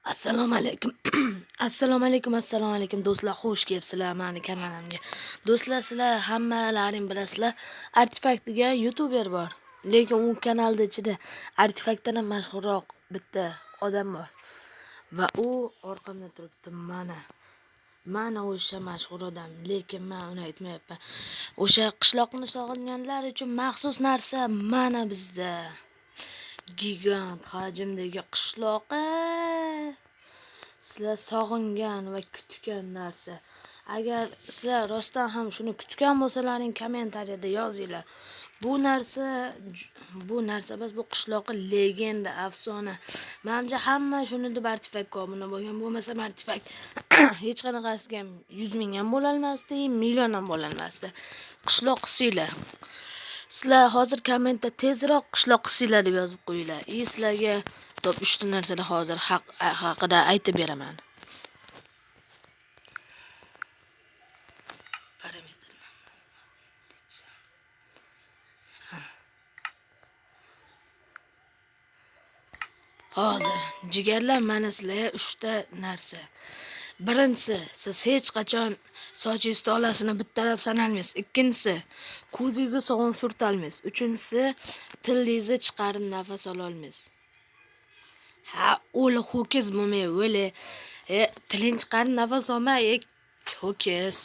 Assalomu alaykum. Assalomu alaykum do'stlar, xush kelibsizlar meni kanalimga. Do'stlar, sizlar hammalaring bilasizlar, Artifakt degan youtuber bor. Lekin u kanalda ichida Artifaktdan ham mashhurroq bitta odam bor. Va u orqamda turibdi mana o'sha mashhur odam, lekin men uni aytmayapman. O'sha qishloqni sog'inganlar uchun maxsus narsa mana bizda. Gigant hajmdagi qishloqi sizlar sog'ingan va kutgan narsa. Agar sizlar rostdan ham shuni kutgan bo'lsalaring, kommentariyada yozinglar. Bu narsa bas, bu qishloqi legenda, afsona. Menimcha hamma shuni deb Artifakka obuna bo'lgan. Bo'lmasa Artifak hech qanaqasiga ham 100 ming ham bo'la olmasdi, million ham bo'la olmasdi. Qishloq siylar. Sizlar hozir kommentda tezroq qishloq siylar deb yozib qo'yinglar. Sizlarga top 3 ta narsani hozir haqida aytib beraman. Hozir jigarlar, mana sizlarga 3 ta narsa. Birinchisi, siz hech qachon sochingiz tolasini bittalab sanalmaysiz. Ikkinchisi, ko'zingizga sovun surtalmaysiz. Uchinchisi, tilingizni chiqarib nafas ola olmaysiz. Ha, o'li ho'kiz bo'lmay, o'li tiling chiqarib nafas olmay, ho'kiz.